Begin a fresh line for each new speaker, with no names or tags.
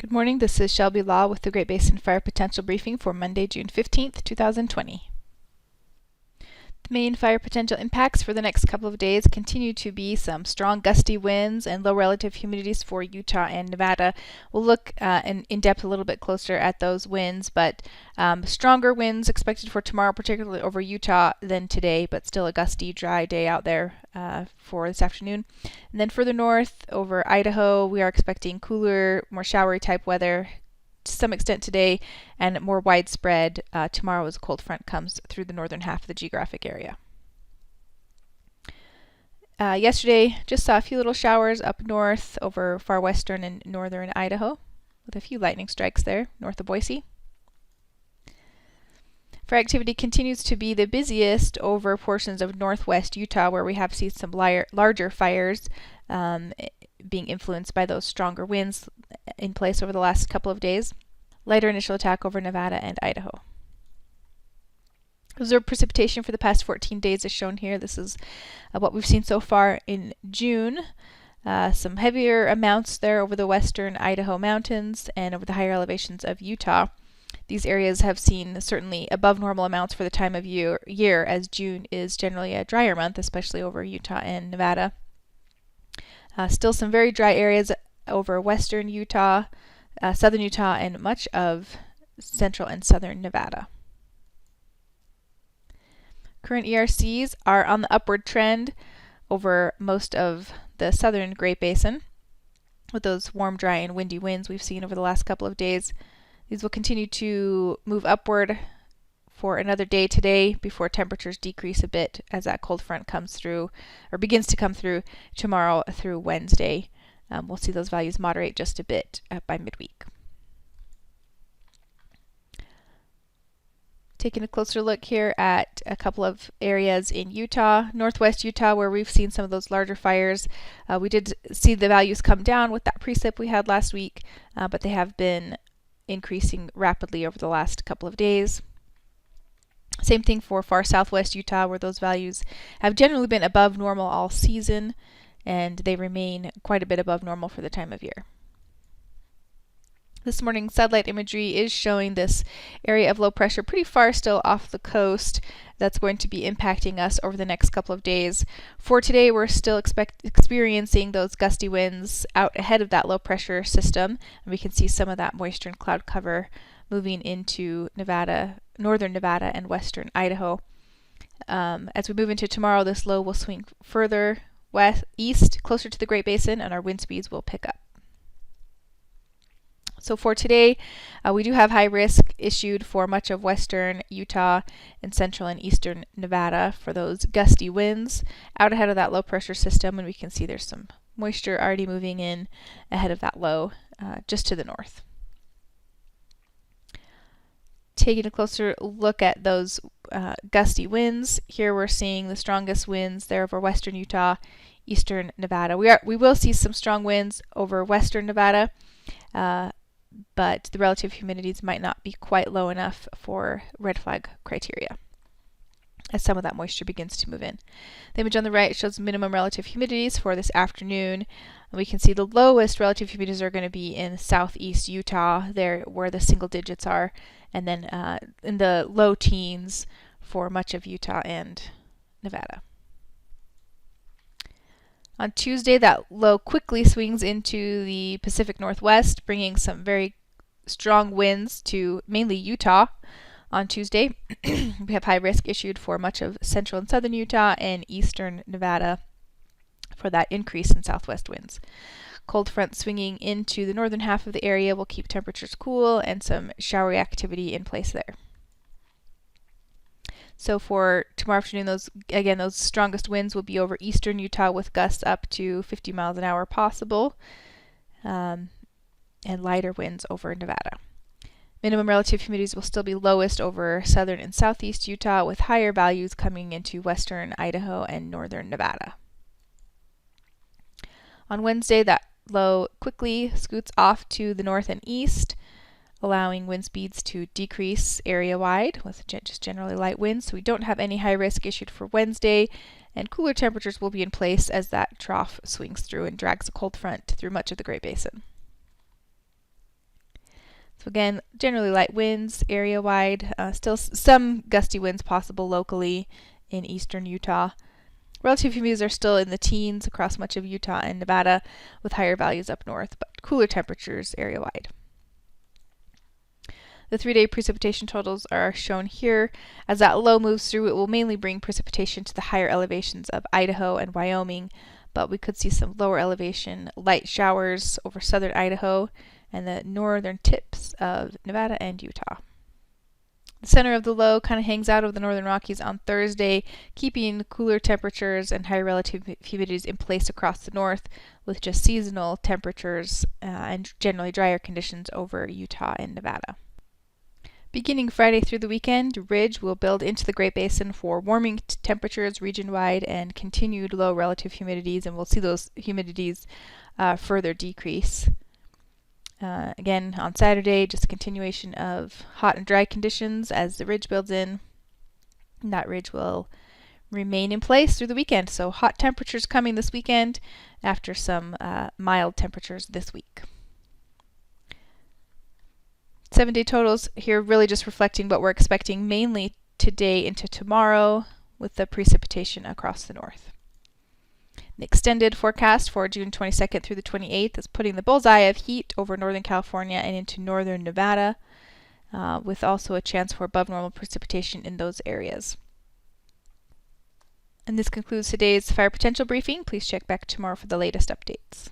Good morning, this is Shelby Law with the Great Basin Fire Potential Briefing for Monday, June 15th, 2020. The main fire potential impacts for the next couple of days continue to be some strong gusty winds and low relative humidities for Utah and Nevada. We'll look in depth a little bit closer at those winds, but stronger winds expected for tomorrow, particularly over Utah, than today, but still a gusty, dry day out there for this afternoon. And then further north over Idaho, we are expecting cooler, more showery type weather to some extent today, and more widespread tomorrow as a cold front comes through the northern half of the geographic area. Yesterday, just saw a few little showers up north over far western and northern Idaho, with a few lightning strikes there north of Boise. Fire activity continues to be the busiest over portions of northwest Utah, where we have seen some larger fires being influenced by those stronger winds in place over the last couple of days. Lighter initial attack over Nevada and Idaho. Observed precipitation for the past 14 days is shown here. This is what we've seen so far in June. Some heavier amounts there over the western Idaho mountains and over the higher elevations of Utah. These areas have seen certainly above normal amounts for the time of year, as June is generally a drier month, especially over Utah and Nevada. Still some very dry areas over western Utah, southern Utah, and much of central and southern Nevada. Current ERCs are on the upward trend over most of the southern Great Basin, with those warm, dry, and windy winds we've seen over the last couple of days. These will continue to move upward for another day today before temperatures decrease a bit as that cold front comes through, or begins to come through tomorrow through Wednesday. We'll see those values moderate just a bit by midweek. Taking a closer look here at a couple of areas in Utah, northwest Utah, where we've seen some of those larger fires. We did see the values come down with that precip we had last week, but they have been increasing rapidly over the last couple of days. Same thing for far southwest Utah, where those values have generally been above normal all season, and they remain quite a bit above normal for the time of year. This morning's satellite imagery is showing this area of low pressure pretty far still off the coast. That's going to be impacting us over the next couple of days. For today, we're still experiencing those gusty winds out ahead of that low pressure system, and we can see some of that moisture and cloud cover moving into Nevada, northern Nevada, and western Idaho. As we move into tomorrow, this low will swing further east, closer to the Great Basin, and our wind speeds will pick up. So for today, we do have high risk issued for much of western Utah and central and eastern Nevada for those gusty winds out ahead of that low pressure system, and we can see there's some moisture already moving in ahead of that low just to the north. Taking a closer look at those gusty winds, here we're seeing the strongest winds there over western Utah, eastern Nevada. We will see some strong winds over western Nevada, but the relative humidities might not be quite low enough for red flag criteria as some of that moisture begins to move in. The image on the right shows minimum relative humidities for this afternoon. And we can see the lowest relative humidities are going to be in southeast Utah, there where the single digits are, and then in the low teens for much of Utah and Nevada. On Tuesday, that low quickly swings into the Pacific Northwest, bringing some very strong winds to mainly Utah. On Tuesday, we have high risk issued for much of central and southern Utah and eastern Nevada for that increase in southwest winds. Cold front swinging into the northern half of the area will keep temperatures cool and some showery activity in place there. So for tomorrow afternoon, those strongest winds will be over eastern Utah with gusts up to 50 miles an hour possible, and lighter winds over Nevada. Minimum relative humidities will still be lowest over southern and southeast Utah, with higher values coming into western Idaho and northern Nevada. On Wednesday, that low quickly scoots off to the north and east, allowing wind speeds to decrease area-wide with just generally light winds. So we don't have any high risk issued for Wednesday, and cooler temperatures will be in place as that trough swings through and drags a cold front through much of the Great Basin. So again, generally light winds area-wide, still some gusty winds possible locally in eastern Utah. Relative humidities are still in the teens across much of Utah and Nevada, with higher values up north, but cooler temperatures area-wide. The 3-day precipitation totals are shown here. As that low moves through, it will mainly bring precipitation to the higher elevations of Idaho and Wyoming, but we could see some lower elevation light showers over southern Idaho and the northern tips of Nevada and Utah. The center of the low kind of hangs out over the northern Rockies on Thursday, keeping cooler temperatures and higher relative humidities in place across the north, with just seasonal temperatures and generally drier conditions over Utah and Nevada. Beginning Friday through the weekend, ridge will build into the Great Basin for warming temperatures region-wide and continued low relative humidities, and we'll see those humidities further decrease. Again, on Saturday, just a continuation of hot and dry conditions as the ridge builds in. And that ridge will remain in place through the weekend, so hot temperatures coming this weekend after some mild temperatures this week. 7-day totals here really just reflecting what we're expecting mainly today into tomorrow with the precipitation across the north. The extended forecast for June 22nd through the 28th is putting the bullseye of heat over northern California and into northern Nevada, with also a chance for above normal precipitation in those areas. And this concludes today's fire potential briefing. Please check back tomorrow for the latest updates.